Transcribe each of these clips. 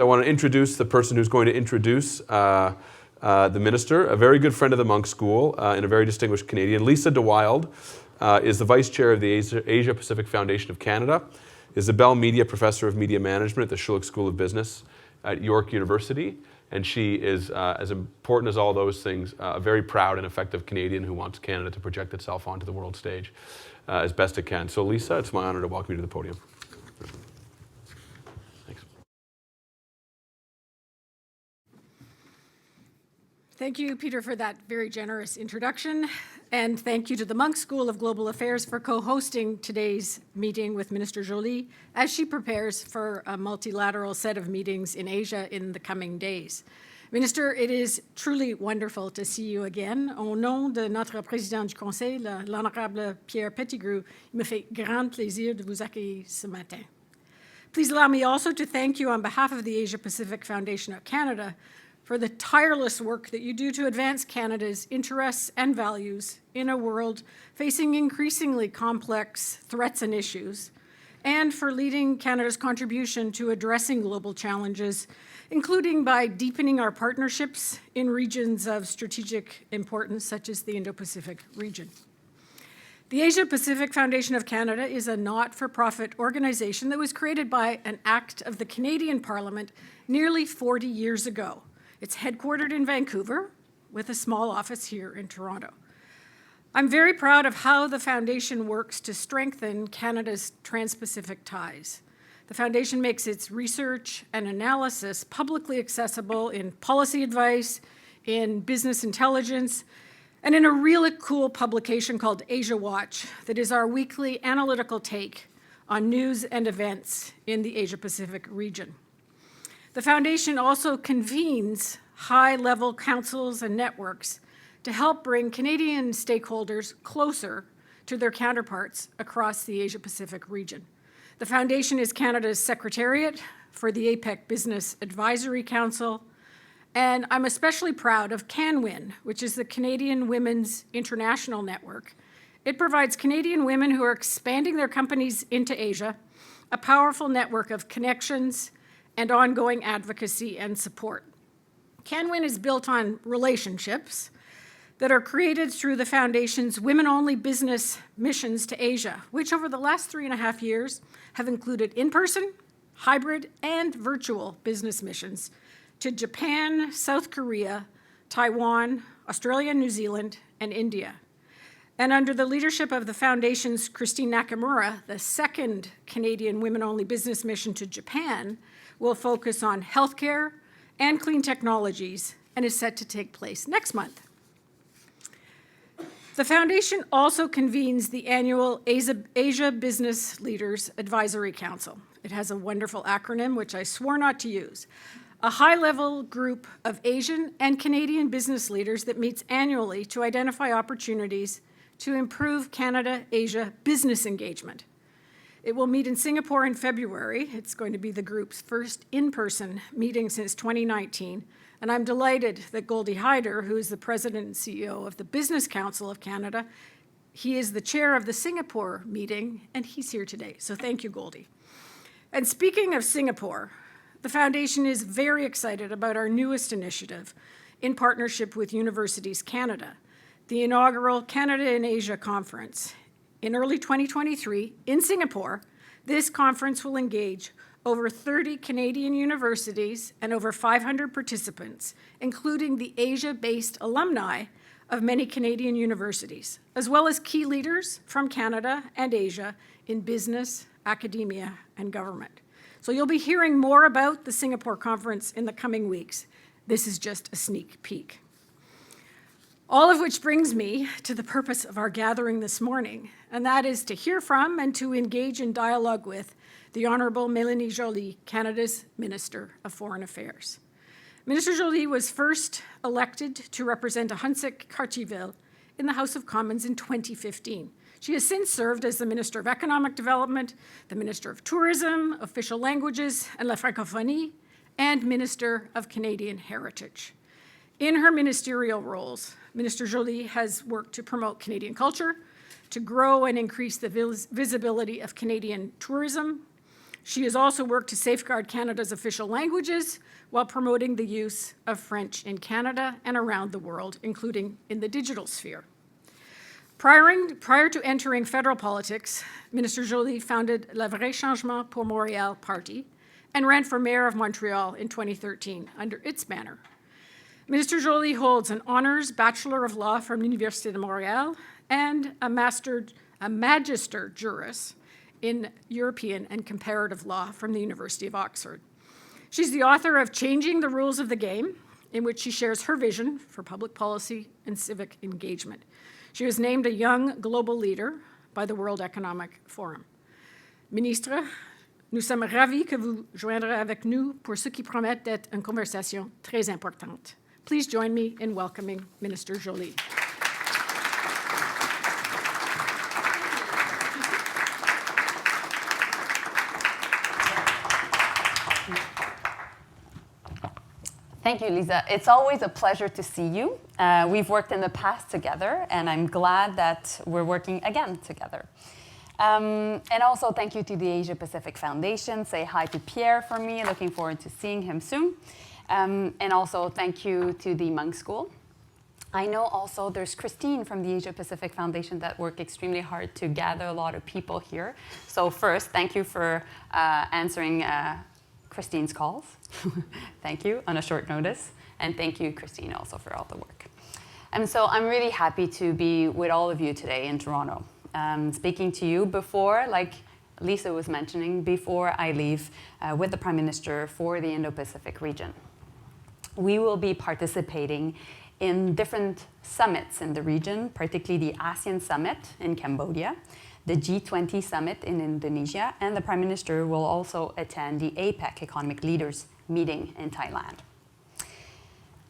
I want to introduce the person who's going to introduce the minister, a very good friend of the Munk School and a very distinguished Canadian. Lisa de Wilde is the Vice Chair of the Asia-Pacific Foundation of Canada, Isabel Media Professor of Media Management at the Schulich School of Business at York University, and she is, as important as all those things, a very proud and effective Canadian who wants Canada to project itself onto the world stage as best it can. So Lisa, it's my honor to welcome you to the podium. Thank you, Peter, for that very generous introduction. And thank you to the Munk School of Global Affairs for co-hosting today's meeting with Minister Joly as she prepares for a multilateral set of meetings in Asia in the coming days. Minister, it is truly wonderful to see you again. Au nom de notre président du Conseil, l'honorable Pierre Pettigrew, il me fait grand plaisir de vous accueillir ce matin. Please allow me also to thank you on behalf of the Asia-Pacific Foundation of Canada for the tireless work that you do to advance Canada's interests and values in a world facing increasingly complex threats and issues, and for leading Canada's contribution to addressing global challenges, including by deepening our partnerships in regions of strategic importance, such as the Indo-Pacific region. The Asia-Pacific Foundation of Canada is a not-for-profit organization that was created by an act of the Canadian Parliament nearly 40 years ago. It's headquartered in Vancouver with a small office here in Toronto. I'm very proud of how the Foundation works to strengthen Canada's trans-Pacific ties. The Foundation makes its research and analysis publicly accessible in policy advice, in business intelligence, and in a really cool publication called Asia Watch that is our weekly analytical take on news and events in the Asia-Pacific region. The Foundation also convenes high-level councils and networks to help bring Canadian stakeholders closer to their counterparts across the Asia-Pacific region. The Foundation is Canada's secretariat for the APEC Business Advisory Council, and I'm especially proud of CanWin, which is the Canadian Women's International Network. It provides Canadian women who are expanding their companies into Asia a powerful network of connections and ongoing advocacy and support. CanWin is built on relationships that are created through the Foundation's women-only business missions to Asia, which over the last 3.5 years have included in-person, hybrid, and virtual business missions to Japan, South Korea, Taiwan, Australia, New Zealand, and India. And under the leadership of the Foundation's Christine Nakamura, the second Canadian women-only business mission to Japan will focus on healthcare and clean technologies and is set to take place next month. The Foundation also convenes the annual Asia Business Leaders Advisory Council. It has a wonderful acronym, which I swore not to use. A high-level group of Asian and Canadian business leaders that meets annually to identify opportunities to improve Canada-Asia business engagement. It will meet in Singapore in February. It's going to be the group's first in-person meeting since 2019. And I'm delighted that Goldie Hyder, who is the president and CEO of the Business Council of Canada, he is the chair of the Singapore meeting, and he's here today. So thank you, Goldie. And speaking of Singapore, the Foundation is very excited about our newest initiative in partnership with Universities Canada, the inaugural Canada in Asia Conference. In early 2023, in Singapore, this conference will engage over 30 Canadian universities and over 500 participants, including the Asia-based alumni of many Canadian universities, as well as key leaders from Canada and Asia in business, academia, and government. So you'll be hearing more about the Singapore conference in the coming weeks. This is just a sneak peek. All of which brings me to the purpose of our gathering this morning, and that is to hear from and to engage in dialogue with the Honourable Mélanie Joly, Canada's Minister of Foreign Affairs. Minister Joly was first elected to represent Ahuntsic-Cartierville in the House of Commons in 2015. She has since served as the Minister of Economic Development, the Minister of Tourism, Official Languages and La Francophonie, and Minister of Canadian Heritage. In her ministerial roles, Minister Joly has worked to promote Canadian culture, to grow and increase the visibility of Canadian tourism, She has also worked to safeguard Canada's official languages while promoting the use of French in Canada and around the world, including in the digital sphere. Prior to entering federal politics, Minister Joly founded Le Vrai Changement pour Montréal Party and ran for mayor of Montreal in 2013 under its banner. Minister Joly holds an honors Bachelor of Law from l'Université de Montréal and a Magister Juris in European and Comparative Law from the University of Oxford. She's the author of Changing the Rules of the Game, in which she shares her vision for public policy and civic engagement. She was named a Young Global Leader by the World Economic Forum. Ministre, nous sommes ravis que vous joindrez avec nous pour ce qui promet d'être une conversation très importante. Please join me in welcoming Minister Joly. Thank you, Lisa. It's always a pleasure to see you. We've worked in the past together, and I'm glad that we're working again together. And also thank you to the Asia-Pacific Foundation. Say hi to Pierre for me. Looking forward to seeing him soon. And also thank you to the Munk School. I know also there's Christine from the Asia-Pacific Foundation that worked extremely hard to gather a lot of people here. So first, thank you for answering Christine's calls. Thank you on a short notice. And thank you, Christine, also for all the work. And so I'm really happy to be with all of you today in Toronto. Speaking to you before, like Lisa was mentioning, before I leave with the Prime Minister for the Indo-Pacific region. We will be participating in different summits in the region, particularly the ASEAN Summit in Cambodia, the G20 Summit in Indonesia, and the Prime Minister will also attend the APEC Economic Leaders meeting in Thailand.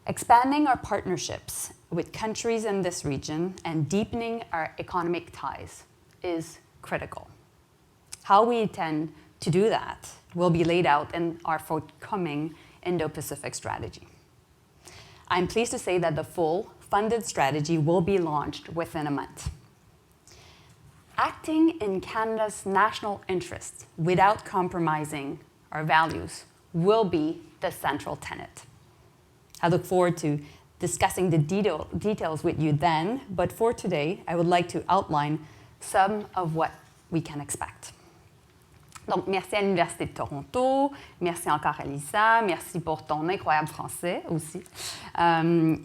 Expanding our partnerships with countries in this region and deepening our economic ties is critical. How we intend to do that will be laid out in our forthcoming Indo-Pacific strategy. I'm pleased to say that the full funded strategy will be launched within a month. Acting in Canada's national interests without compromising our values will be the central tenet. I look forward to discussing the details with you then, but for today, I would like to outline some of what we can expect. Donc, merci à l'Université de Toronto, merci encore à Lisa, merci pour ton incroyable français aussi.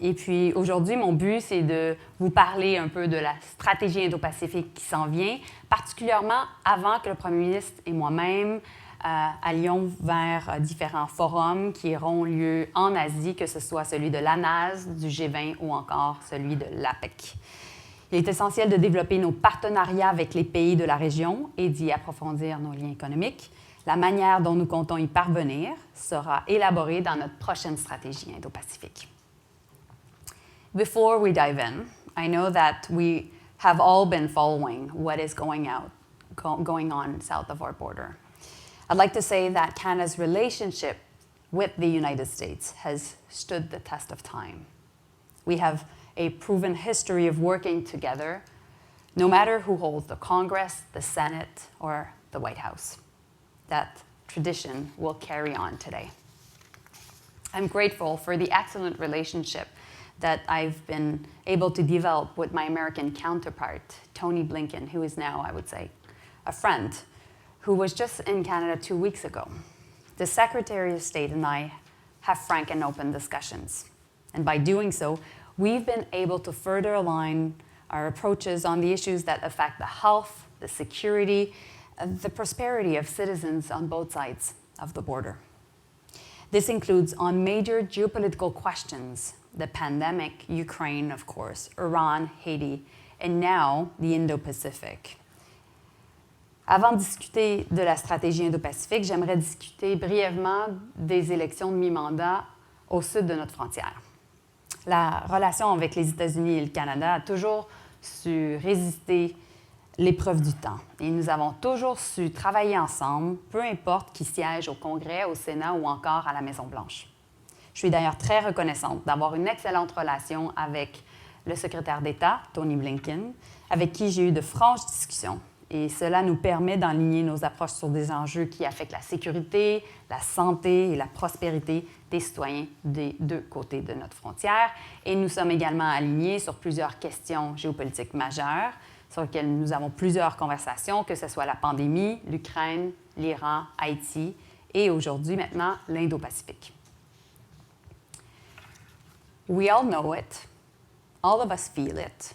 Et puis aujourd'hui, mon but, c'est de vous parler un peu de la stratégie Indo-Pacifique qui s'en vient, particulièrement avant que le Premier ministre et moi-même allions vers différents forums qui auront lieu en Asie, que ce soit celui de l'ANAS, du G20 ou encore celui de l'APEC. Il est essentiel de développer nos partenariats avec les pays de la région et d'y approfondir nos liens économiques. La manière dont nous comptons y parvenir sera élaborée dans notre prochaine stratégie Indo-Pacifique. Before we dive in, I know that we have all been following what is going on south of our border. I'd like to say that Canada's relationship with the United States has stood the test of time. We have a proven history of working together, no matter who holds the Congress, the Senate, or the White House. That tradition will carry on today. I'm grateful for the excellent relationship that I've been able to develop with my American counterpart, Tony Blinken, who is now, I would say, a friend, who was just in Canada 2 weeks ago. The Secretary of State and I have frank and open discussions. And by doing so, we've been able to further align our approaches on the issues that affect the health, the security, the prosperity of citizens on both sides of the border. This includes on major geopolitical questions, the pandemic, Ukraine, of course, Iran, Haiti, and now the Indo-Pacific. Avant de discuter de la stratégie Indo-Pacifique, j'aimerais discuter brièvement des élections de mi-mandat au sud de notre frontière. La relation avec les États-Unis et le Canada a toujours su résister l'épreuve du temps. Et nous avons toujours su travailler ensemble, peu importe qui siège au Congrès, au Sénat ou encore à la Maison-Blanche. Je suis d'ailleurs très reconnaissante d'avoir une excellente relation avec le secrétaire d'État, Tony Blinken, avec qui j'ai eu de franches discussions Et cela nous permet d'aligner nos approches sur des enjeux qui affectent la sécurité, la santé et la prospérité des citoyens des deux côtés de notre frontière. Et nous sommes également alignés sur plusieurs questions géopolitiques majeures sur lesquelles nous avons plusieurs conversations, que ce soit la pandémie, l'Ukraine, l'Iran, Haïti et aujourd'hui maintenant l'Indo-Pacifique. We all know it. All of us feel it.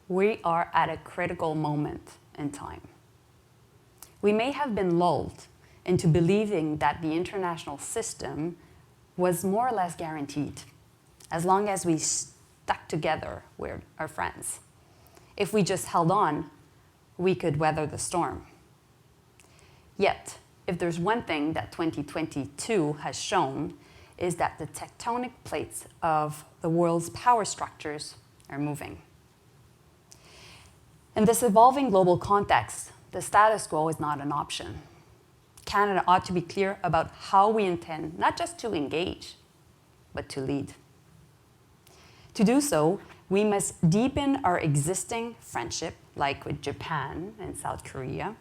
We are at a critical moment in time. We may have been lulled into believing that the international system was more or less guaranteed, as long as we stuck together with our friends. If we just held on, we could weather the storm. Yet, if there's one thing that 2022 has shown, is that the tectonic plates of the world's power structures are moving. In this evolving global context, the status quo is not an option. Canada ought to be clear about how we intend not just to engage, but to lead. To do so, we must deepen our existing friendship, like with Japan and South Korea,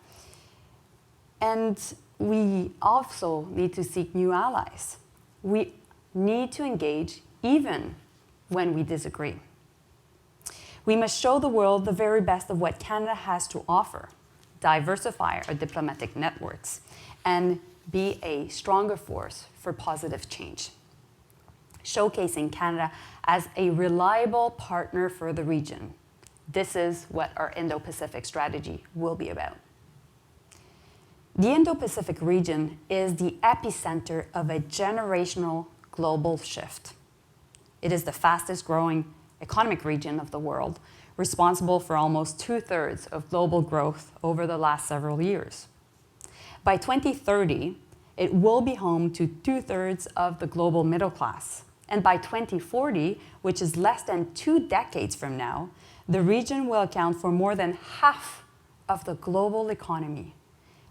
and we also need to seek new allies. We need to engage even when we disagree. We must show the world the very best of what Canada has to offer, diversify our diplomatic networks, and be a stronger force for positive change, showcasing Canada as a reliable partner for the region. This is what our Indo-Pacific strategy will be about. The Indo-Pacific region is the epicenter of a generational global shift. It is the fastest growing economic region of the world, responsible for almost 2/3 of global growth over the last several years. By 2030, it will be home to 2/3 of the global middle class. And by 2040, which is less than 2 decades from now, the region will account for more than half of the global economy,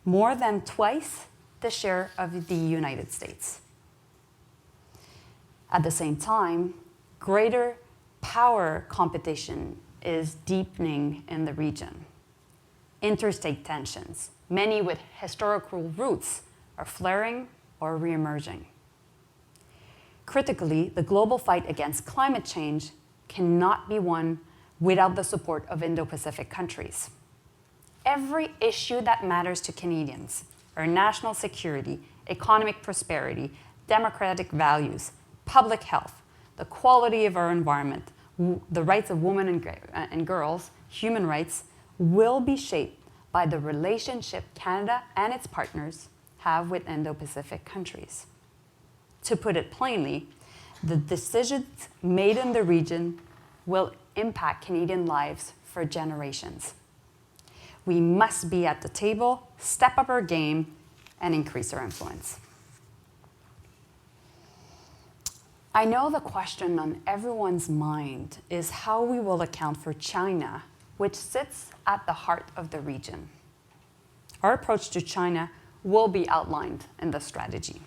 more than twice the share of the United States. At the same time, greater power competition is deepening in the region. Interstate tensions, many with historical roots, are flaring or reemerging. Critically, the global fight against climate change cannot be won without the support of Indo-Pacific countries. Every issue that matters to Canadians, our national security, economic prosperity, democratic values, public health, the quality of our environment, the rights of women and girls, human rights, will be shaped by the relationship Canada and its partners have with Indo-Pacific countries. To put it plainly, the decisions made in the region will impact Canadian lives for generations. We must be at the table, step up our game, and increase our influence. I know the question on everyone's mind is how we will account for China, which sits at the heart of the region. Our approach to China will be outlined in the strategy,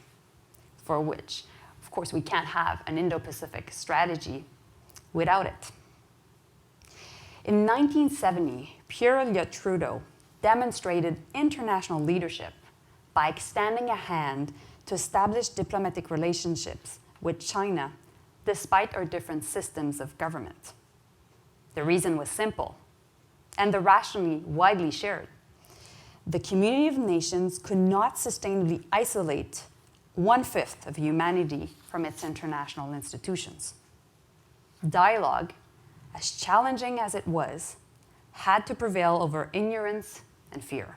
for which, of course, we can't have an Indo-Pacific strategy without it. In 1970, Pierre Elliott Trudeau demonstrated international leadership by extending a hand to establish diplomatic relationships with China, despite our different systems of government. The reason was simple, and the rationale widely shared. The community of nations could not sustainably isolate 1/5 of humanity from its international institutions. Dialogue, as challenging as it was, had to prevail over ignorance and fear.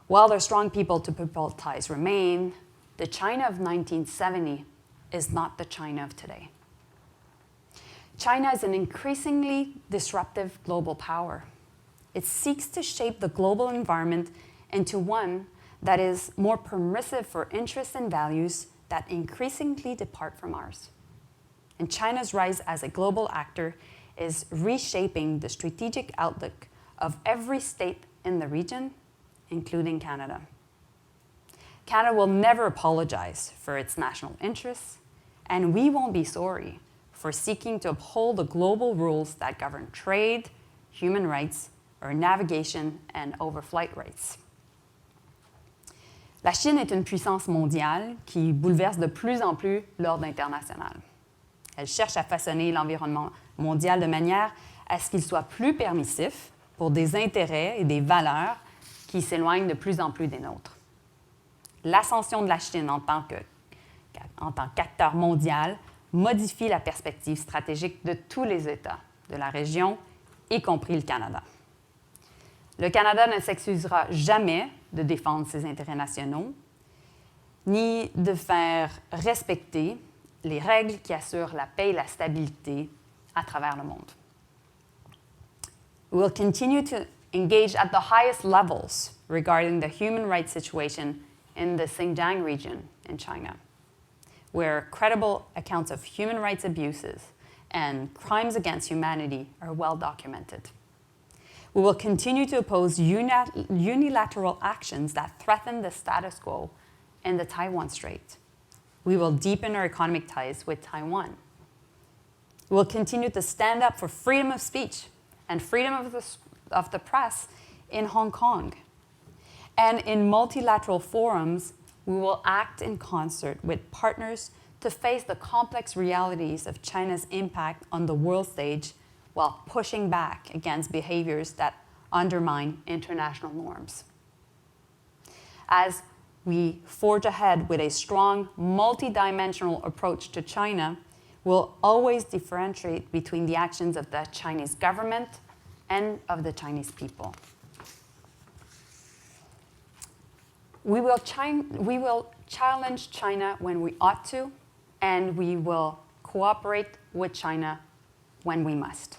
While there are strong people-to-people ties remain, the China of 1970 is not the China of today. China is an increasingly disruptive global power. It seeks to shape the global environment into one that is more permissive for interests and values that increasingly depart from ours. And China's rise as a global actor is reshaping the strategic outlook of every state in the region, including Canada. Canada will never apologize for its national interests, and we won't be sorry for seeking to uphold the global rules that govern trade, human rights, or navigation and overflight rates. La Chine est une puissance mondiale qui bouleverse de plus en plus l'ordre international. Elle cherche à façonner l'environnement mondial de manière à ce qu'il soit plus permissif pour des intérêts et des valeurs qui s'éloignent de plus en plus des nôtres. L'ascension de la Chine en tant qu'acteur mondial modifie la perspective stratégique de tous les États de la région, y compris le Canada. Le Canada ne s'excusera jamais de défendre ses intérêts nationaux, ni de faire respecter les règles qui assurent la paix et la stabilité à travers le monde. We will continue to engage at the highest levels regarding the human rights situation in the Xinjiang region in China, where credible accounts of human rights abuses and crimes against humanity are well documented. We will continue to oppose unilateral actions that threaten the status quo in the Taiwan Strait. We will deepen our economic ties with Taiwan. We will continue to stand up for freedom of speech and freedom of the press in Hong Kong. And in multilateral forums, we will act in concert with partners to face the complex realities of China's impact on the world stage while pushing back against behaviors that undermine international norms. As we forge ahead with a strong, multidimensional approach to China, we'll always differentiate between the actions of the Chinese government and of the Chinese people. We will challenge China when we ought to, and we will cooperate with China when we must.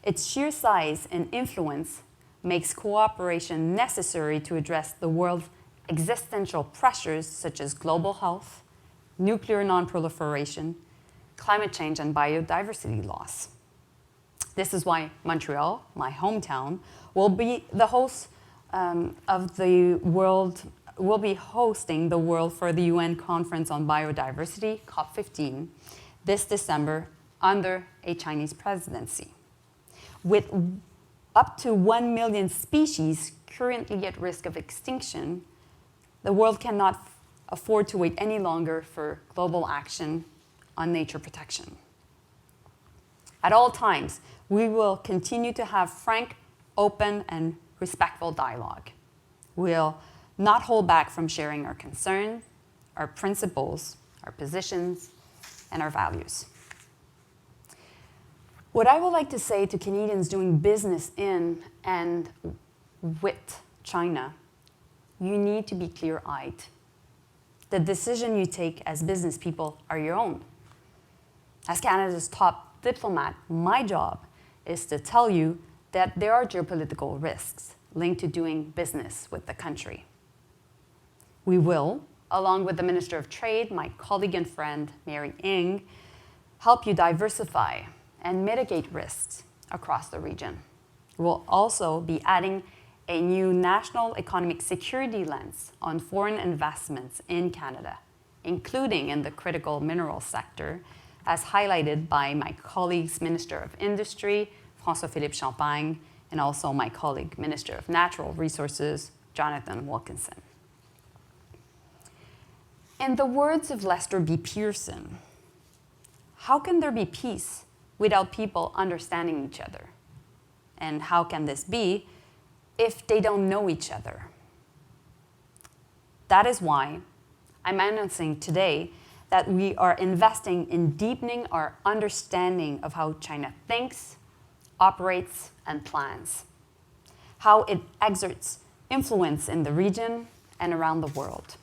Its sheer size and influence makes cooperation necessary to address the world's existential pressures such as global health, nuclear non-proliferation, climate change, and biodiversity loss. This is why Montreal, my hometown, will be the host will be hosting the World for the UN Conference on Biodiversity, COP15, this December under a Chinese presidency. With up to 1 million species currently at risk of extinction, the world cannot afford to wait any longer for global action on nature protection. At all times, we will continue to have frank, open, and respectful dialogue. We'll not hold back from sharing our concerns, our principles, our positions, and our values. What I would like to say to Canadians doing business in and with China, you need to be clear-eyed. The decision you take as business people are your own. As Canada's top diplomat, my job is to tell you that there are geopolitical risks linked to doing business with the country. We will, along with the Minister of Trade, my colleague and friend, Mary Ng, help you diversify and mitigate risks across the region. We'll also be adding a new national economic security lens on foreign investments in Canada, including in the critical mineral sector, as highlighted by my colleague's Minister of Industry, François-Philippe Champagne, and also my colleague, Minister of Natural Resources, Jonathan Wilkinson. In the words of Lester B. Pearson, how can there be peace without people understanding each other? And how can this be if they don't know each other? That is why I'm announcing today that we are investing in deepening our understanding of how China thinks, operates, and plans, how it exerts influence in the region and around the world.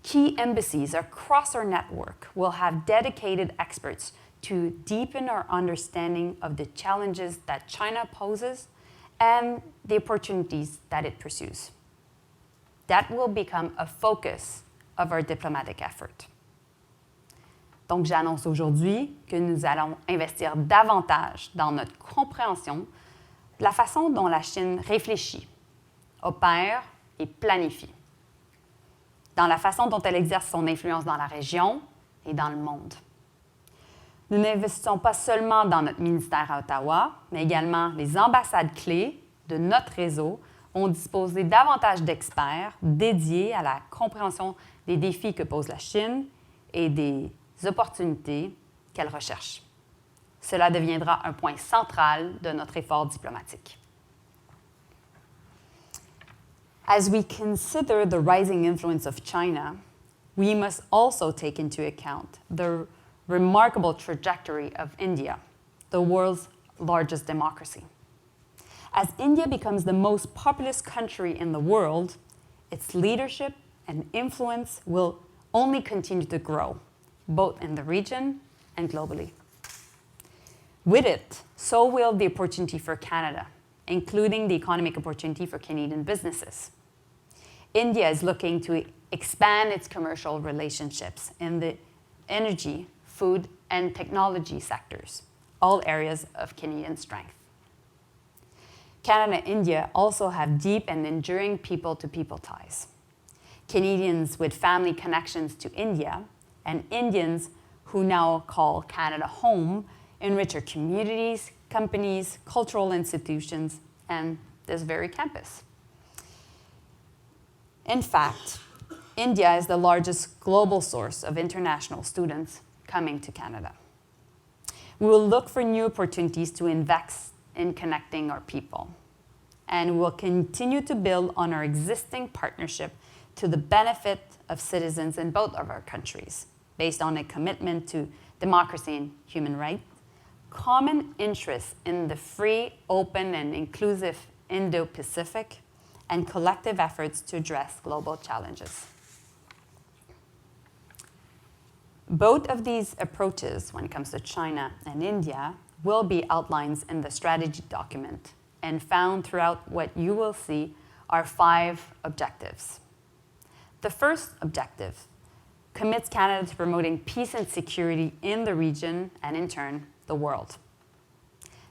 Key embassies across our network will have dedicated experts to deepen our understanding of the challenges that China poses and the opportunities that it pursues. That will become a focus of our diplomatic effort. Donc, j'annonce aujourd'hui que nous allons investir davantage dans notre compréhension de la façon dont la Chine réfléchit, opère et planifie, dans la façon dont elle exerce son influence dans la région et dans le monde. Nous n'investissons pas seulement dans notre ministère à Ottawa, mais également les ambassades clés de notre réseau vont disposer davantage d'experts dédiés à la compréhension des défis que pose la Chine et des opportunités qu'elle recherche. Cela deviendra un point central de notre effort diplomatique. As we consider the rising influence of China, we must also take into account the remarkable trajectory of India, the world's largest democracy. As India becomes the most populous country in the world, its leadership and influence will only continue to grow, both in the region and globally. With it, so will the opportunity for Canada, including the economic opportunity for Canadian businesses. India is looking to expand its commercial relationships in the energy, food, and technology sectors, all areas of Canadian strength. Canada and India also have deep and enduring people-to-people ties. Canadians with family connections to India and Indians who now call Canada home enrich our communities, companies, cultural institutions, and this very campus. In fact, India is the largest global source of international students coming to Canada. We will look for new opportunities to invest in connecting our people, and we will continue to build on our existing partnership to the benefit of citizens in both of our countries, based on a commitment to democracy and human rights, common interests in the free, open, and inclusive Indo-Pacific, and collective efforts to address global challenges. Both of these approaches, when it comes to China and India, will be outlined in the strategy document and found throughout what you will see are 5 objectives. The first objective commits Canada to promoting peace and security in the region and, in turn, the world.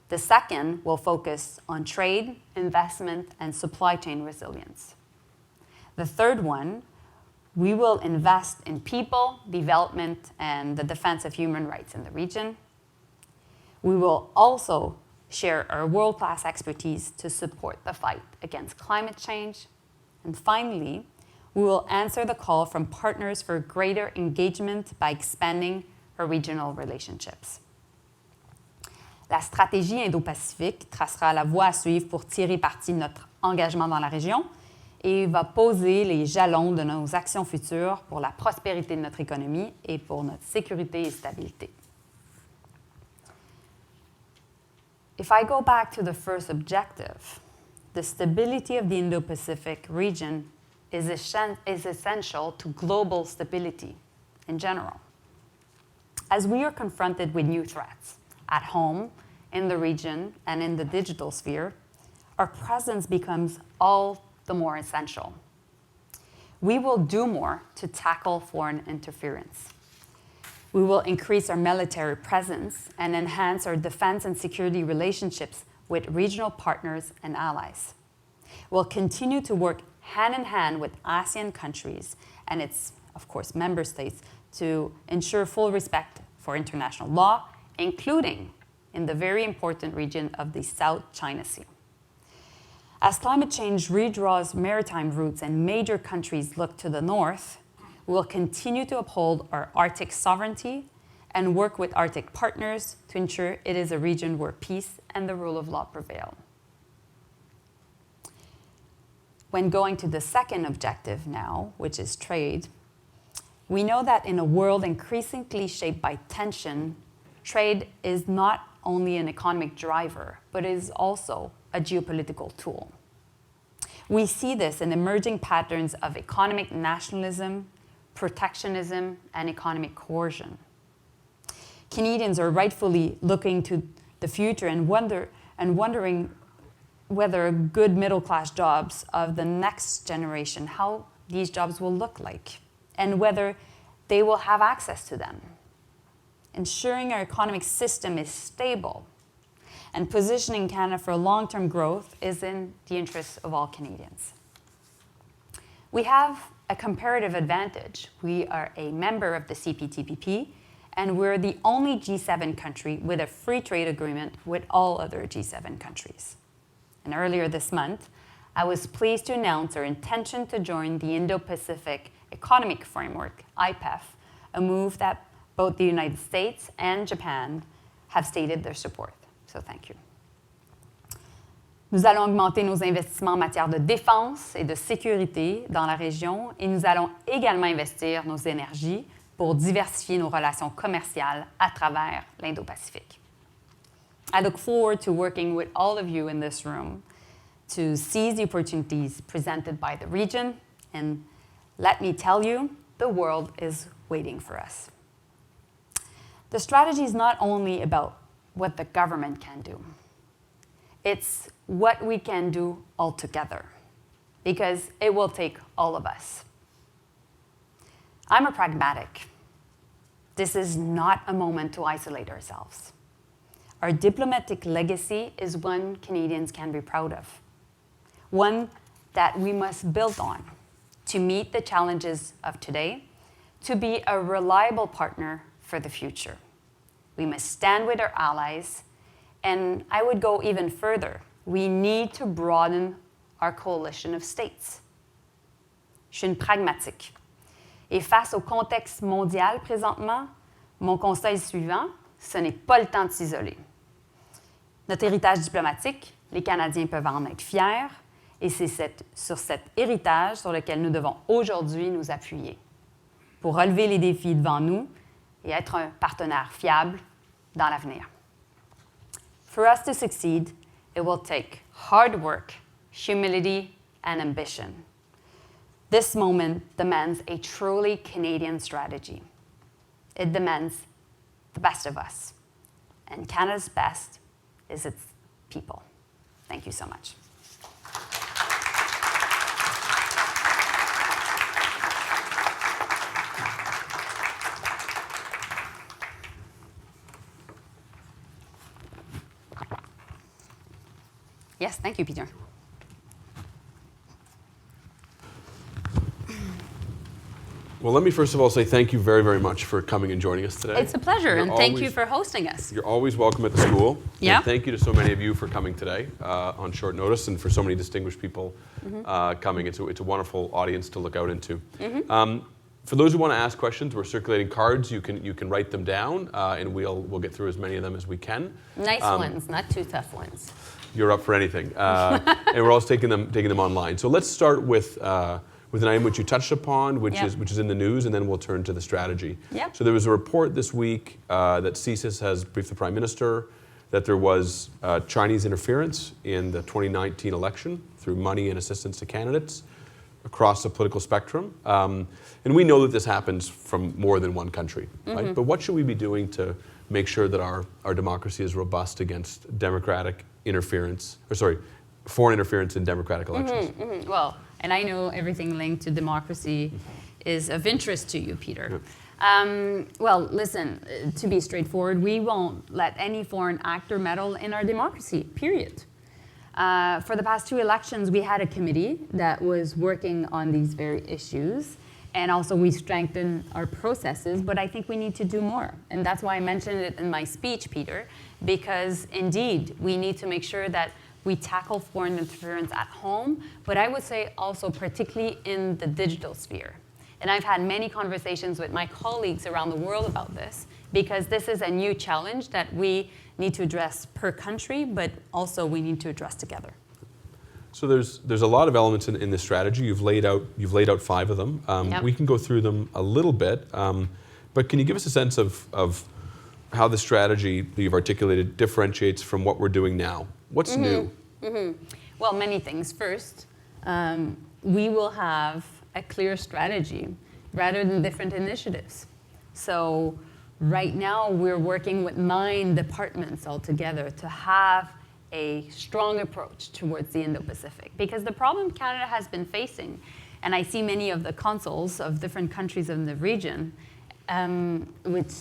The second will focus on trade, investment, and supply chain resilience. The third one, we will invest in people, development, and the defense of human rights in the region. We will also share our world-class expertise to support the fight against climate change. And finally, we will answer the call from partners for greater engagement by expanding our regional relationships. La stratégie Indo-Pacifique tracera la voie à suivre pour tirer parti de notre engagement dans la région et va poser les jalons de nos actions futures pour la prospérité de notre économie et pour notre sécurité et stabilité. If I go back to the first objective, the stability of the Indo-Pacific region is essential to global stability in general. As we are confronted with new threats at home, in the region, and in the digital sphere, our presence becomes all the more essential. We will do more to tackle foreign interference. We will increase our military presence and enhance our defense and security relationships with regional partners and allies. We'll continue to work hand in hand with ASEAN countries and its, of course, member states to ensure full respect for international law, including in the very important region of the South China Sea. As climate change redraws maritime routes and major countries look to the north, we will continue to uphold our Arctic sovereignty and work with Arctic partners to ensure it is a region where peace and the rule of law prevail. When going to the second objective now, which is trade, we know that in a world increasingly shaped by tension, trade is not only an economic driver, but is also a geopolitical tool. We see this in emerging patterns of economic nationalism, protectionism, and economic coercion. Canadians are rightfully looking to the future and wondering whether good middle-class jobs of the next generation, how these jobs will look like, and whether they will have access to them. Ensuring our economic system is stable and positioning Canada for long-term growth is in the interests of all Canadians. We have a comparative advantage. We are a member of the CPTPP, and we're the only G7 country with a free trade agreement with all other G7 countries. And earlier this month, I was pleased to announce our intention to join the Indo-Pacific Economic Framework, IPEF, a move that both the United States and Japan have stated their support. So thank you. Nous allons augmenter nos investissements en matière de défense et de sécurité dans la région et nous allons également investir nos énergies pour diversifier nos relations commerciales à travers l'Indo-Pacifique. I look forward to working with all of you in this room to seize the opportunities presented by the region, and let me tell you, the world is waiting for us. The strategy is not only about what the government can do. It's what we can do all together, because it will take all of us. I'm a pragmatic. This is not a moment to isolate ourselves. Our diplomatic legacy is one Canadians can be proud of, one that we must build on to meet the challenges of today, to be a reliable partner for the future. We must stand with our allies, and I would go even further. We need to broaden our coalition of states. Je suis une pragmatique. Et face au contexte mondial présentement, mon constat est le suivant, ce n'est pas le temps de s'isoler. Notre héritage diplomatique, les Canadiens peuvent en être fiers, et c'est sur cet héritage sur lequel nous devons aujourd'hui nous appuyer pour relever les défis devant nous et être un partenaire fiable dans l'avenir. For us to succeed, it will take hard work, humility, and ambition. This moment demands a truly Canadian strategy. It demands the best of us, and Canada's best is its people. Thank you so much. Yes, thank you, Peter. Well, let me first of all say thank you very, very much for coming and joining us today. It's a pleasure, You're and thank you for hosting us. You're always welcome at the school. Yeah. And thank you to so many of you for coming today on short notice, and for so many distinguished people coming. It's a wonderful audience to look out into. For those who want to ask questions, we're circulating cards. You can write them down, and we'll get through as many of them as we can. Nice ones, not too tough ones. You're up for anything, and we're also taking them online. So let's start with an item which you touched upon, which is in the news, and then we'll turn to the strategy. Yep. So there was a report this week that CSIS has briefed the Prime Minister that there was Chinese interference in the 2019 election through money and assistance to candidates across the political spectrum. And we know that this happens from more than one country, right? But what should we be doing to make sure that our democracy is robust against foreign interference in democratic elections? Well, and I know everything linked to democracy is of interest to you, Peter. Well, listen, to be straightforward, we won't let any foreign actor meddle in our democracy, period. For the past 2 elections, we had a committee that was working on these very issues, and also we strengthened our processes, but I think we need to do more. And that's why I mentioned it in my speech, Peter, because indeed, we need to make sure that we tackle foreign interference at home, but I would say also particularly in the digital sphere. And I've had many conversations with my colleagues around the world about this, because this is a new challenge that we need to address per country, but also we need to address together. So there's a lot of elements in this strategy. You've laid out 5 of them. Yep. We can go through them a little bit, but can you give us a sense of how the strategy that you've articulated differentiates from what we're doing now? What's new? Well, many things. First, we will have a clear strategy rather than different initiatives. So right now, we're working with 9 departments altogether to have a strong approach towards the Indo-Pacific. Because the problem Canada has been facing, and I see many of the consuls of different countries in the region, which,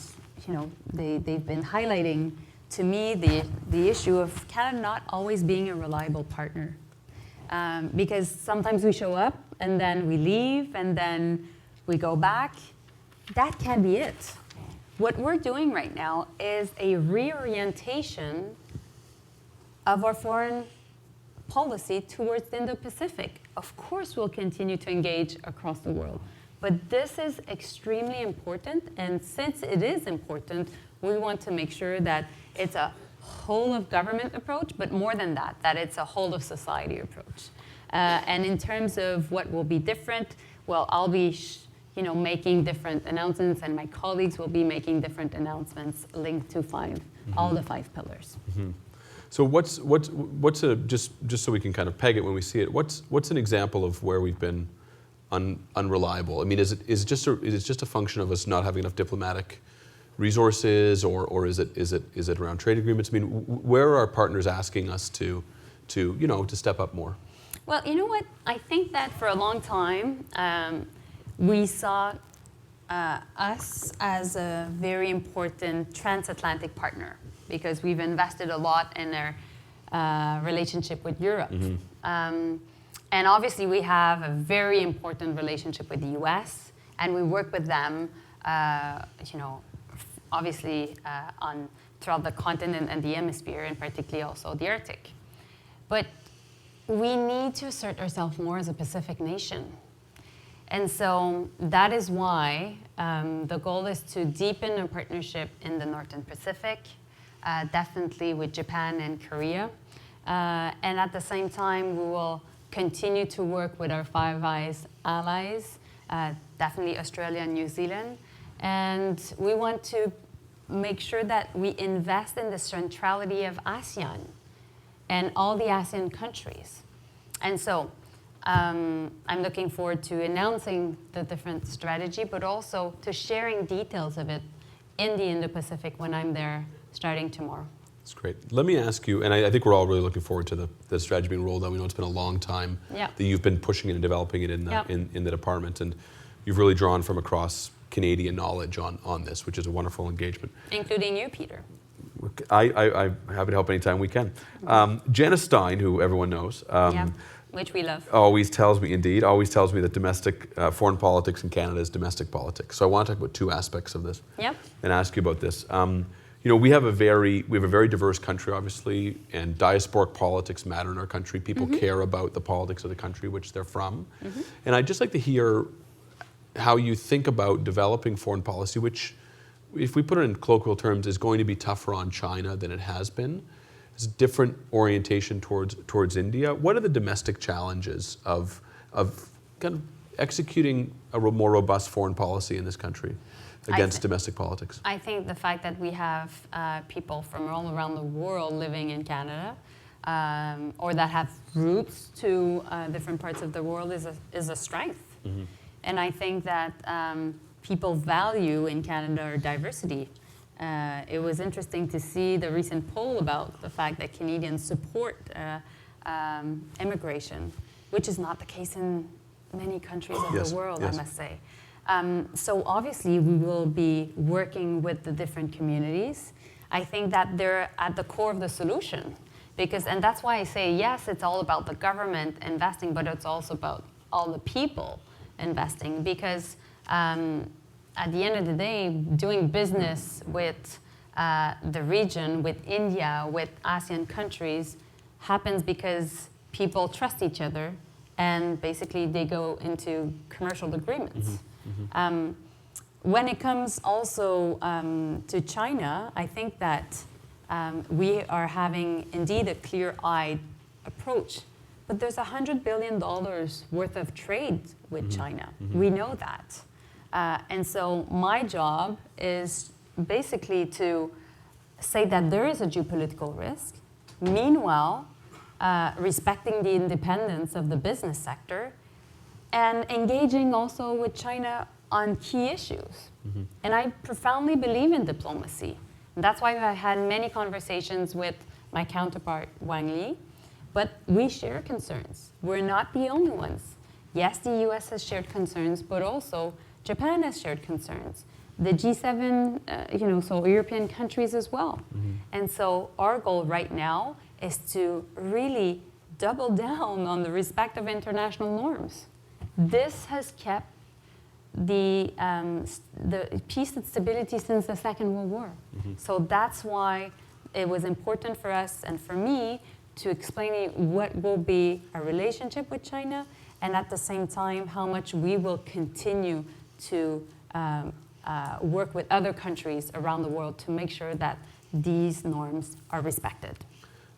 they've been highlighting to me the issue of Canada not always being a reliable partner. Because sometimes we show up, and then we leave, and then we go back. That can't be it. what we're doing right now is a reorientation of our foreign policy towards the Indo-Pacific. Of course, we'll continue to engage across the world, but this is extremely important, and since it is important, we want to make sure that it's a whole of government approach, but more than that, that it's a whole of society approach. And in terms of what will be different, well, I'll be making different announcements, and my colleagues will be making different announcements linked to all the 5 pillars. Mm-hmm. So what's a, just so we can kind of peg it when we see it, what's an example of where we've been unreliable? I mean, is it just a function of us not having enough diplomatic resources, or is it around trade agreements? I mean, where are our partners asking us to step up more? Well, you know what? I think that for a long time, we saw us as a very important transatlantic partner because we've invested a lot in our relationship with Europe. Mm-hmm. And obviously, we have a very important relationship with the US, and we work with them, obviously, throughout the continent and the hemisphere, and particularly also the Arctic. But we need to assert ourselves more as a Pacific nation. And so that is why the goal is to deepen our partnership in the Northern Pacific, definitely with Japan and Korea. And at the same time, we will continue to work with our Five Eyes allies, definitely Australia and New Zealand. And we want to make sure that we invest in the centrality of ASEAN and all the ASEAN countries. And so I'm looking forward to announcing the different strategy, but also to sharing details of it in the Indo-Pacific when I'm there starting tomorrow. That's great. Let me ask you, and I think we're all really looking forward to the strategy being rolled out. We know it's been a long time that you've been pushing it and developing it in the department, and you've really drawn from across Canadian knowledge on this, which is a wonderful engagement. Including you, Peter. I'm happy to help anytime we can. Janice Stein, who everyone knows, which we love, always tells me that domestic foreign politics in Canada is domestic politics. So I want to talk about 2 aspects of this and ask you about this. We have a very diverse country, obviously, and diasporic politics matter in our country. People care about the politics of the country which they're from. And I'd just like to hear how you think about developing foreign policy, which, if we put it in colloquial terms, is going to be tougher on China than it has been. It's a different orientation towards India. What are the domestic challenges of kind of executing a more robust foreign policy in this country against domestic politics? I think the fact that we have people from all around the world living in Canada, or that have roots to different parts of the world, is a strength. Mm-hmm. And I think that people value in Canada our diversity. It was interesting to see the recent poll about the fact that Canadians support immigration, which is not the case in many countries of the world, I must say. So obviously we will be working with the different communities. I think that they're at the core of the solution, and that's why I say, yes, it's all about the government investing, but it's also about all the people investing, because at the end of the day, doing business with the region, with India, with ASEAN countries, happens because people trust each other, and basically they go into commercial agreements. Mm-hmm. Mm-hmm. When it comes also to China, I think that we are having indeed a clear-eyed approach. But there's $100 billion worth of trade with China. Mm-hmm. We know that. And so my job is basically to say that there is a geopolitical risk. Meanwhile, respecting the independence of the business sector and engaging also with China on key issues. Mm-hmm. And I profoundly believe in diplomacy. And that's why I had many conversations with my counterpart, Wang Yi. But we share concerns. We're not the only ones. Yes, the US has shared concerns, but also Japan has shared concerns. The G7, so European countries as well. Mm-hmm. And so our goal right now is to really double down on the respect of international norms. This has kept the peace and stability since the Second World War. So that's why it was important for us and for me to explain what will be our relationship with China, and at the same time how much we will continue to work with other countries around the world to make sure that these norms are respected.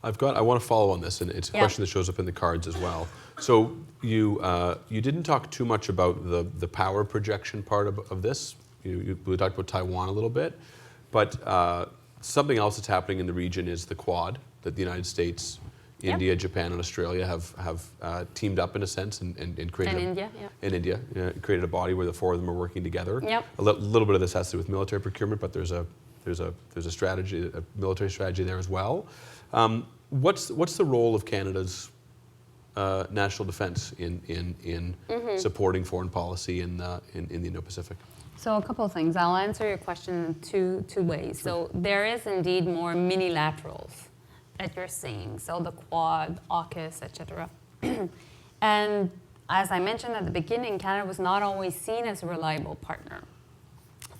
I want to follow on this, and it's a question that shows up in the cards as well. So you didn't talk too much about the power projection part of this. We talked about Taiwan a little bit, but something else that's happening in the region is the Quad, that the United States, India, Japan, and Australia have teamed up in a sense and created India created a body where the four of them are working together. A little bit of this has to do with military procurement, but there's a strategy, a military strategy there as well. What's the role of Canada's national defense in supporting foreign policy in the Indo-Pacific? So a couple of things. I'll answer your question in two ways. Sure. So there is indeed more minilaterals that you're seeing. So the Quad, AUKUS, etc. And as I mentioned at the beginning, Canada was not always seen as a reliable partner.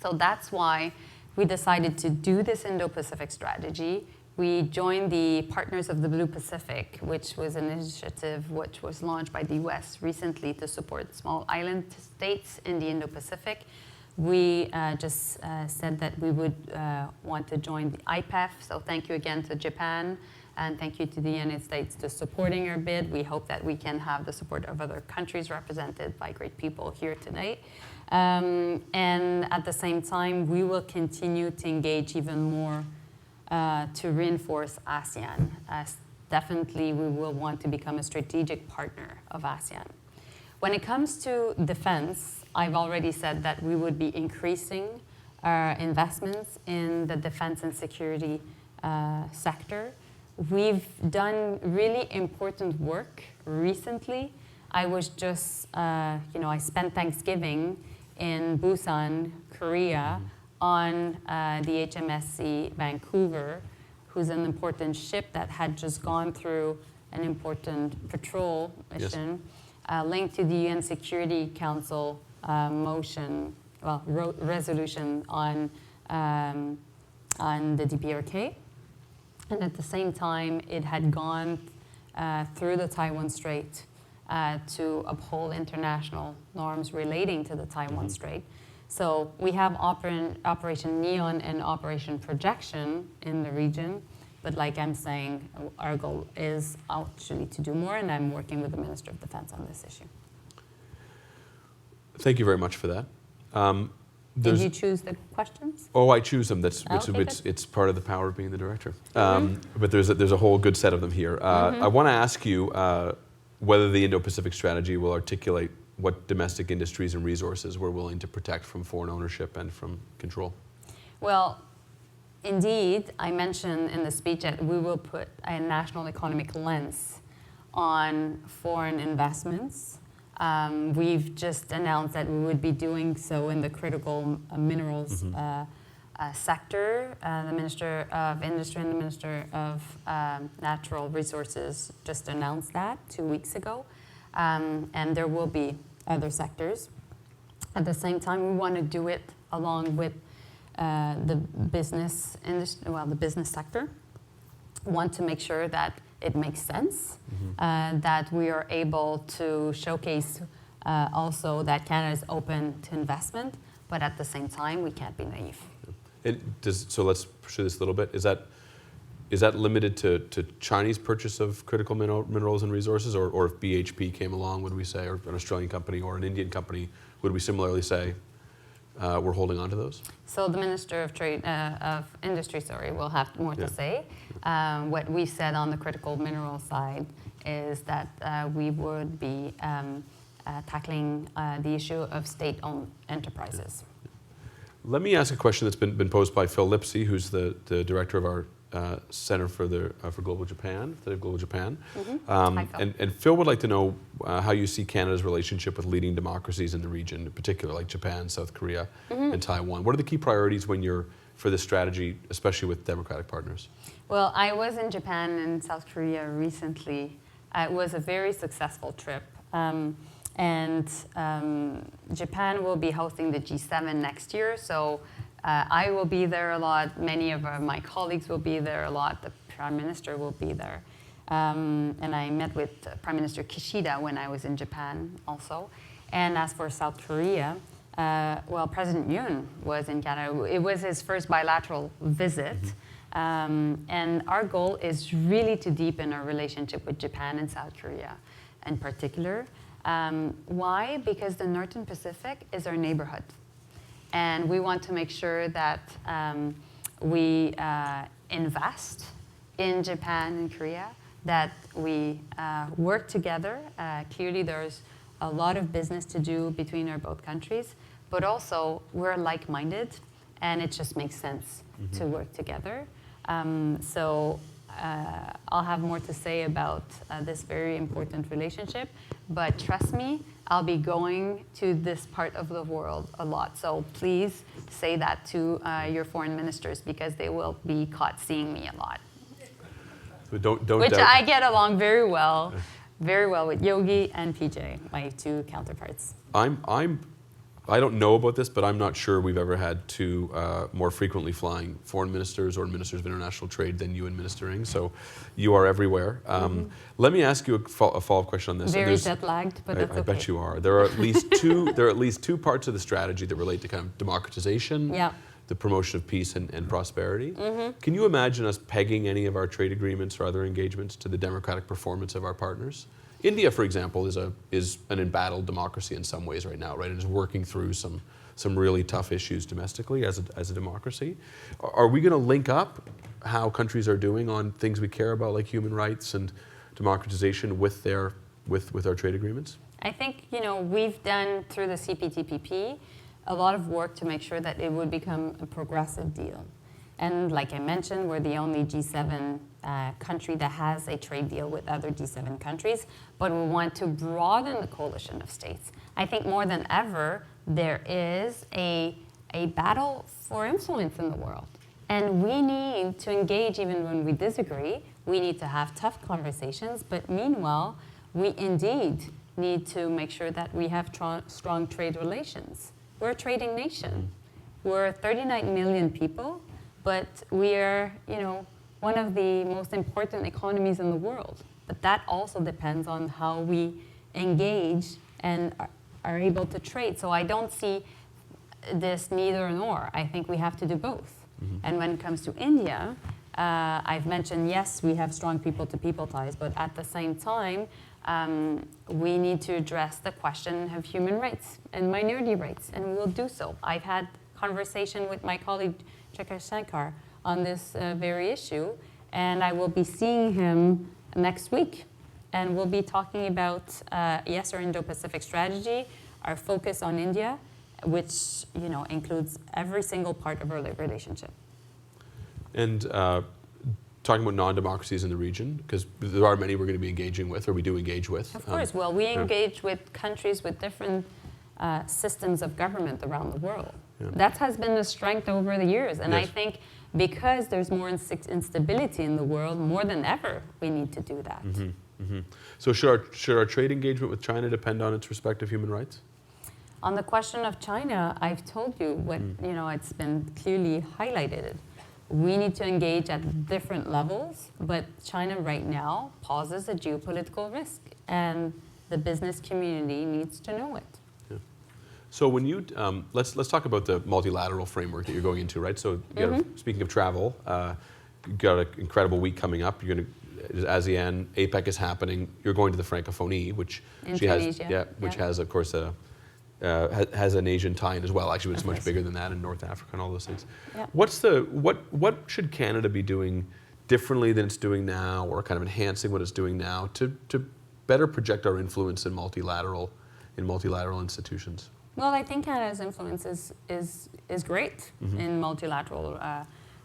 So that's why we decided to do this Indo-Pacific strategy. We joined the Partners of the Blue Pacific, which was an initiative which was launched by the US recently to support small island states in the Indo-Pacific. We just said that we would want to join the IPEF, so thank you again to Japan, and thank you to the United States for supporting our bid. We hope that we can have the support of other countries represented by great people here tonight. And at the same time, we will continue to engage even more to reinforce ASEAN, as definitely we will want to become a strategic partner of ASEAN. When it comes to defense, I've already said that we would be increasing our investments in the defense and security sector. We've done really important work recently. I was just, I spent Thanksgiving in Busan, Korea, on the HMSC Vancouver, who's an important ship that had just gone through an important patrol mission linked to the UN Security Council resolution on the DPRK. And at the same time, it had gone through the Taiwan Strait to uphold international norms relating to the Taiwan Strait. So we have Operation Neon and Operation Projection in the region, but like I'm saying, our goal is actually to do more, and I'm working with the Minister of Defense on this issue. Thank you very much for that. Did you choose the questions? Oh, I choose them. It's part of the power of being the director. But there's a whole good set of them here. I want to ask you whether the Indo-Pacific strategy will articulate what domestic industries and resources we're willing to protect from foreign ownership and from control. Well, indeed, I mentioned in the speech that we will put a national economic lens on foreign investments. We've just announced that we would be doing so in the critical minerals sector. The Minister of Industry and the Minister of Natural Resources just announced that 2 weeks ago. And there will be other sectors. At the same time, we want to do it along with the business industry, the business sector. We want to make sure that it makes sense, that we are able to showcase also that Canada is open to investment, but at the same time, we can't be naive. So let's pursue this a little bit. Is that limited to Chinese purchase of critical minerals and resources, or if BHP came along, would we say, or an Australian company or an Indian company, would we similarly say we're holding on to those? So the Minister of Industry, will have more to say. What we said on the critical mineral side is that we would be tackling the issue of state-owned enterprises. Let me ask a question that's been posed by Phil Lipsey, who's the director of our Center for Global Japan, Hi, Phil. And Phil would like to know how you see Canada's relationship with leading democracies in the region, in particular like Japan, South Korea, and Taiwan. What are the key priorities for this strategy, especially with democratic partners? Well, I was in Japan and South Korea recently. It was a very successful trip. And Japan will be hosting the G7 next year, so I will be there a lot. Many of my colleagues will be there a lot. The Prime Minister will be there. And I met with Prime Minister Kishida when I was in Japan also. And as for South Korea, well, President Yoon was in Canada. It was his first bilateral visit. And our goal is really to deepen our relationship with Japan and South Korea in particular. Why? Because the Northern Pacific is our neighborhood. And we want to make sure that we invest in Japan and Korea, that we work together. Clearly, there's a lot of business to do between our both countries, but also we're like-minded, and it just makes sense to work together. So I'll have more to say about this very important relationship, but trust me, I'll be going to this part of the world a lot. So please say that to your foreign ministers, because they will be caught seeing me a lot. So don't Which doubt. I get along very well with Yogi and PJ, my two counterparts. I don't know about this, but I'm not sure we've ever had two more frequently flying foreign ministers or ministers of international trade than you administering. So you are everywhere. Let me ask you a follow-up question on this. Very jet-lagged, but that's okay. I bet you are. There are at least two. There are at least two parts of the strategy that relate to kind of democratization, the promotion of peace and prosperity. Can you imagine us pegging any of our trade agreements or other engagements to the democratic performance of our partners? India, for example, is an embattled democracy in some ways right now, right? And is working through some really tough issues domestically as a democracy. Are we going to link up how countries are doing on things we care about, like human rights and democratization, with our trade agreements? I think we've done through the CPTPP a lot of work to make sure that it would become a progressive deal. And like I mentioned, we're the only G7 country that has a trade deal with other G7 countries, but we want to broaden the coalition of states. I think more than ever, there is a battle for influence in the world. And we need to engage even when we disagree. We need to have tough conversations, but meanwhile, we indeed need to make sure that we have strong trade relations. We're a trading nation. We're 39 million people, but we are, one of the most important economies in the world. But that also depends on how we engage and are able to trade. So I don't see this neither nor. I think we have to do both. And when it comes to India, I've mentioned, yes, we have strong people-to-people ties, but at the same time, we need to address the question of human rights and minority rights, and we will do so. I've had conversation with my colleague, Chakra Shankar, on this very issue, and I will be seeing him next week. And we'll be talking about, yes, our Indo-Pacific strategy, our focus on India, which includes every single part of our relationship. And talking about non-democracies in the region, because there are many we're going to be engaging with, or we do engage with. Of course. Well, we engage with countries with different systems of government around the world. That has been the strength over the years. And I think because there's more instability in the world, more than ever, we need to do that. So should our trade engagement with China depend on its respect of human rights? On the question of China, I've told you what, it's been clearly highlighted. We need to engage at different levels, but China right now poses a geopolitical risk, and the business community needs to know it. So when you, let's talk about the multilateral framework that you're going into, right? So speaking of travel, you've got an incredible week coming up. You're going to, ASEAN, APEC is happening. You're going to the Francophonie, which she has, which has, of course, has an Asian tie in as well. Actually, it's much bigger than that in North Africa and all those things. What should Canada be doing differently than it's doing now, or kind of enhancing what it's doing now to better project our influence in multilateral institutions? Well, I think Canada's influence is great in multilateral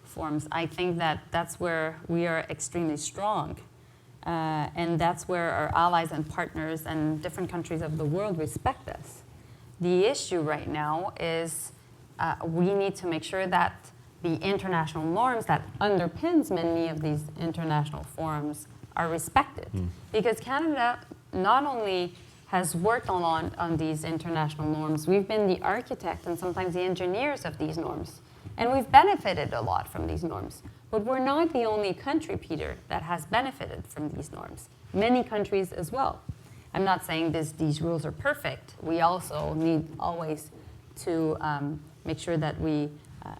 forms. I think that's where we are extremely strong. And that's where our allies and partners and different countries of the world respect us. The issue right now is we need to make sure that the international norms that underpins many of these international forums are respected. Because Canada not only has worked on these international norms. We've been the architect and sometimes the engineers of these norms. And we've benefited a lot from these norms. But we're not the only country, Peter, that has benefited from these norms. Many countries as well. I'm not saying these rules are perfect. We also need always to make sure that we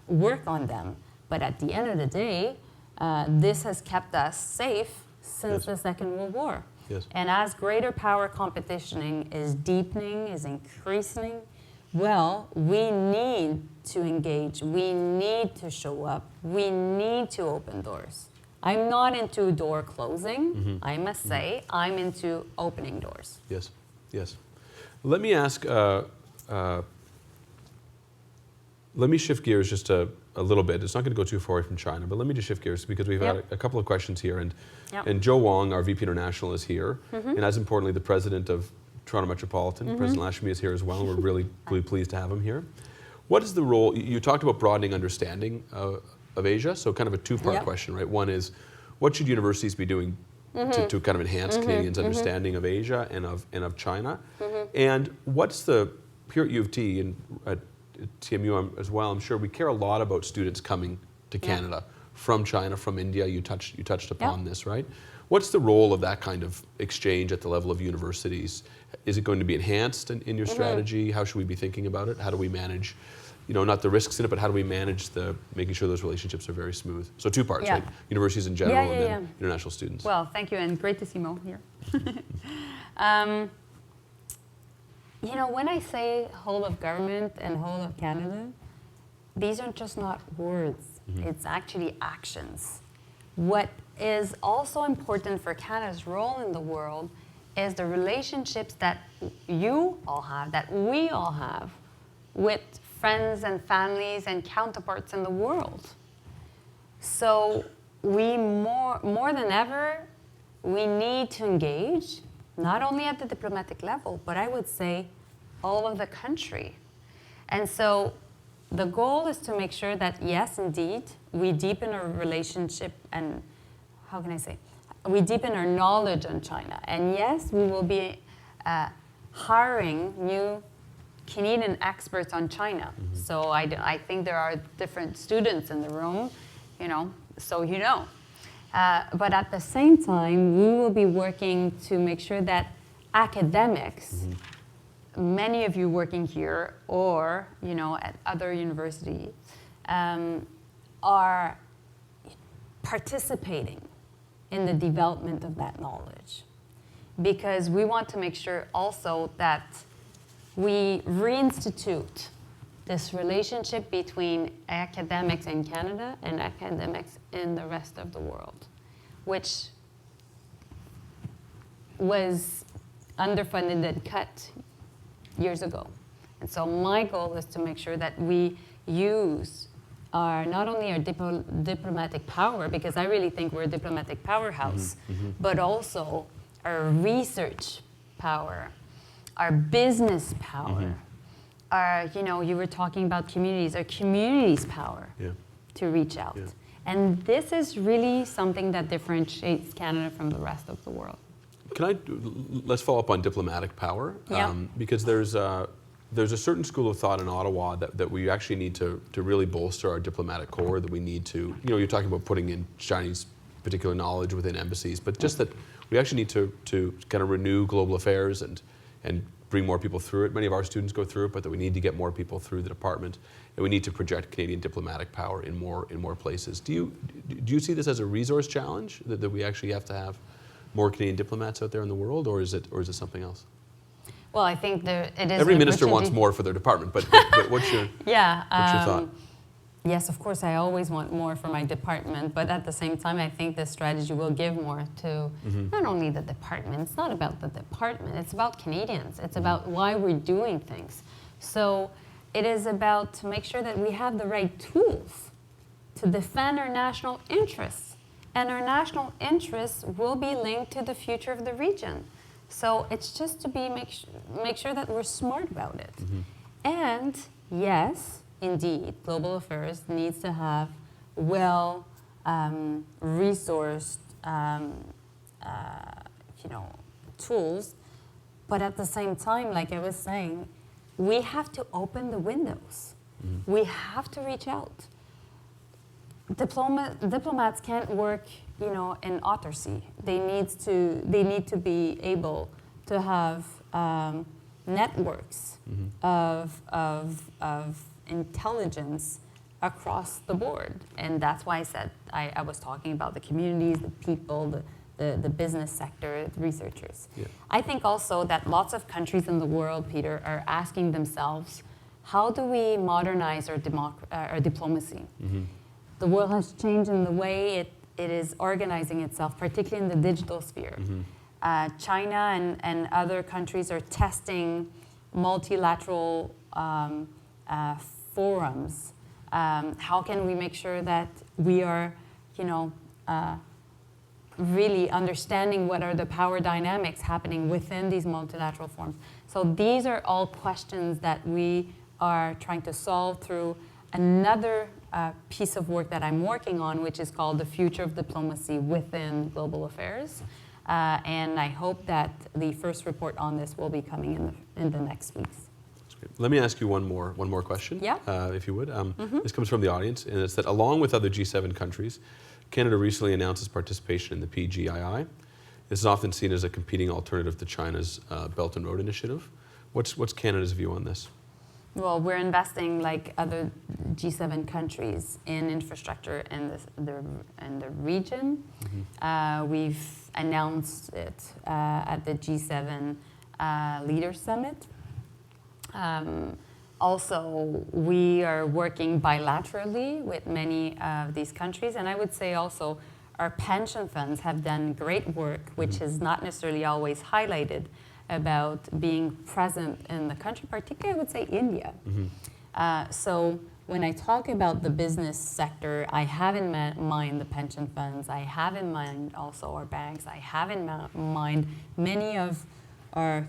work on them. But at the end of the day, this has kept us safe since the Second World War. Yes. And as greater power competitioning is deepening, is increasing, well, we need to engage. We need to show up. We need to open doors. I'm not into door closing, I must say. I'm into opening doors. Yes, yes. Let me ask, let me shift gears just a little bit. It's not going to go too far away from China, but let me just shift gears because we've had a couple of questions here. And Joe Wong, our VP International, is here. And as importantly, the president of Toronto Metropolitan, President Lashmi, is here as well. And we're really pleased to have him here. What is the role? You talked about broadening understanding of Asia, so kind of a two-part question, right? One is, what should universities be doing to kind of enhance Canadians' understanding of Asia and of China? And what's here at U of T and at TMU as well, I'm sure we care a lot about students coming to Canada from China, from India. You touched upon this, right? What's the role of that kind of exchange at the level of universities? Is it going to be enhanced in your strategy? How should we be thinking about it? How do we manage, not the risks in it, but how do we manage making sure those relationships are very smooth? So two parts, right? Universities in general and then international students. Well, thank you, and great to see Mo here. When I say whole of government and whole of Canada, these are just not words. It's actually actions. What is also important for Canada's role in the world is the relationships that you all have, that we all have, with friends and families and counterparts in the world. So we more than ever, we need to engage, not only at the diplomatic level, but I would say all of the country. And so the goal is to make sure that, yes, indeed, we deepen our relationship and, how can I say, we deepen our knowledge on China. And yes, we will be hiring new Canadian experts on China. So I think there are different students in the room, so But at the same time, we will be working to make sure that academics, many of you working here or, at other universities, are participating in the development of that knowledge. Because we want to make sure also that we reinstitute this relationship between academics in Canada and academics in the rest of the world, which was underfunded and cut years ago. And so my goal is to make sure that we use not only our diplomatic power, because I really think we're a diplomatic powerhouse, but also our research power, our business power, our, you were talking about communities, our communities' power to reach out. And this is really something that differentiates Canada from the rest of the world. Let's follow up on diplomatic power, because there's a certain school of thought in Ottawa that we actually need to really bolster our diplomatic corps, that we need to, you're talking about putting in Chinese particular knowledge within embassies, but just that we actually need to kind of renew global affairs and bring more people through it. Many of our students go through it, but that we need to get more people through the department, and we need to project Canadian diplomatic power in more places. Do you see this as a resource challenge, that we actually have to have more Canadian diplomats out there in the world, or is it something else? Well, I think it is. Every minister wants more for their department, but what's your what's your thought? Yes, of course, I always want more for my department, but at the same time, I think this strategy will give more to not only the department. It's not about the department. It's about Canadians. It's about why we're doing things. So it is about to make sure that we have the right tools to defend our national interests. And our national interests will be linked to the future of the region. So it's just to make sure that we're smart about it. And yes, indeed, global affairs needs to have resourced, tools. But at the same time, like I was saying, we have to open the windows. We have to reach out. Diplomats can't work, in autarcy. They need to be able to have networks of intelligence across the board. And that's why I said I was talking about the communities, the people, the business sector, the researchers. Yeah. I think also that lots of countries in the world, Peter, are asking themselves, how do we modernize our diplomacy? The world has changed in the way it is organizing itself, particularly in the digital sphere. China and other countries are testing multilateral forums. How can we make sure that we are, really understanding what are the power dynamics happening within these multilateral forums? So these are all questions that we are trying to solve through another piece of work that I'm working on, which is called The Future of Diplomacy Within Global Affairs. And I hope that the first report on this will be coming in the next weeks. That's great. Let me ask you one more question, if you would. This comes from the audience, and it's that along with other G7 countries, Canada recently announced its participation in the PGII. This is often seen as a competing alternative to China's Belt and Road Initiative. What's Canada's view on this? Well, we're investing, like other G7 countries, in infrastructure in the region. We've announced it at the G7 Leaders Summit. Also, we are working bilaterally with many of these countries, and I would say also our pension funds have done great work, which is not necessarily always highlighted, about being present in the country, particularly I would say India. So when I talk about the business sector, I have in mind the pension funds, I have in mind also our banks, I have in mind many of our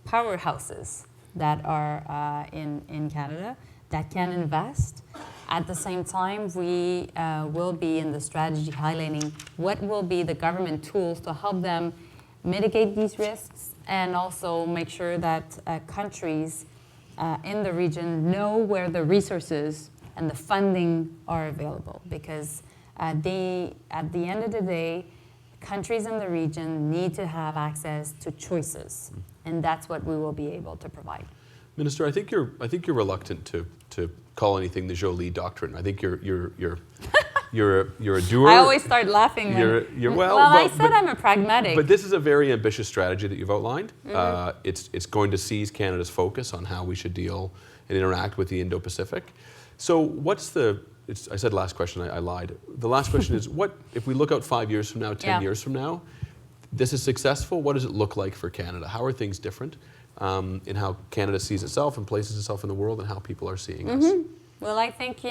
powerhouses that are in Canada that can invest. At the same time, we will be in the strategy highlighting what will be the government tools to help them mitigate these risks, and also make sure that countries in the region know where the resources and the funding are available. Because at the end of the day, countries in the region need to have access to choices, and that's what we will be able to provide. Minister, I think you're reluctant to call anything the Joly doctrine. I think you're a doer. I always start laughing. I said I'm a pragmatic. But this is a very ambitious strategy that you've outlined. It's going to seize Canada's focus on how we should deal and interact with the Indo-Pacific. So I said last question, I lied. The last question is, what if we look out 5 years from now, 10 years from now, this is successful, what does it look like for Canada? How are things different in how Canada sees itself and places itself in the world, and how people are seeing us? Well, I think,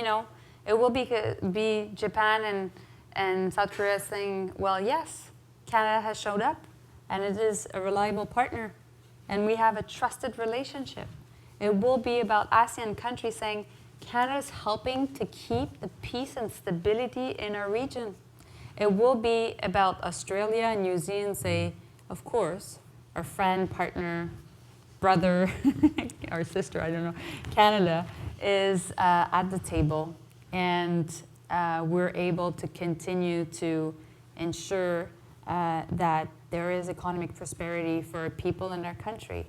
it will be Japan and South Korea saying, well, yes, Canada has showed up, and it is a reliable partner, and we have a trusted relationship. It will be about ASEAN countries saying, Canada's helping to keep the peace and stability in our region. It will be about Australia and New Zealand say, of course, our friend, partner, brother, or sister, I don't know, Canada is at the table, and we're able to continue to ensure that there is economic prosperity for people in our country.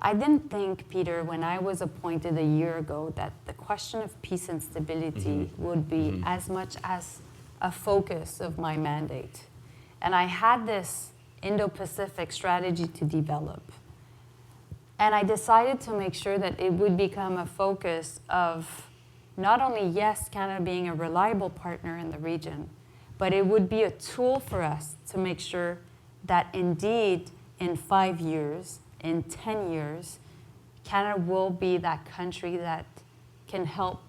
I didn't think, Peter, when I was appointed a year ago, that the question of peace and stability would be as much as a focus of my mandate. And I had this Indo-Pacific strategy to develop. And I decided to make sure that it would become a focus of not only, yes, Canada being a reliable partner in the region, but it would be a tool for us to make sure that indeed in 5 years, in 10 years, Canada will be that country that can help,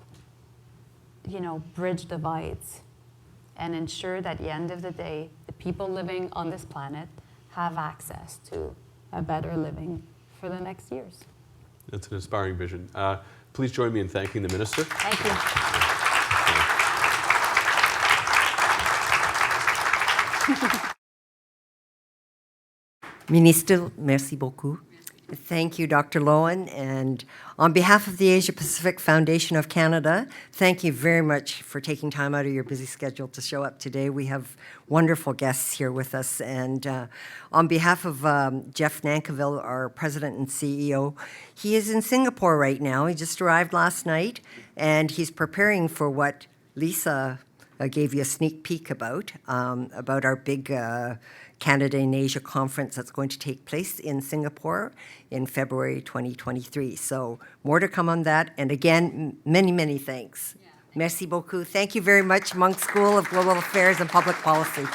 bridge divides and ensure that at the end of the day, the people living on this planet have access to a better living for the next years. That's an inspiring vision. Please join me in thanking the Minister. Thank you. Ministre, merci beaucoup. Thank you, Dr. Loewen. And on behalf of the Asia-Pacific Foundation of Canada, thank you very much for taking time out of your busy schedule to show up today. We have wonderful guests here with us. And on behalf of Jeff Nankivell, our president and CEO, he is in Singapore right now. He just arrived last night, and he's preparing for what Lisa gave you a sneak peek about our big Canada and Asia conference that's going to take place in Singapore in February 2023. So more to come on that. And again, many, many thanks. Merci beaucoup. Thank you very much, Munk School of Global Affairs and Public Policy.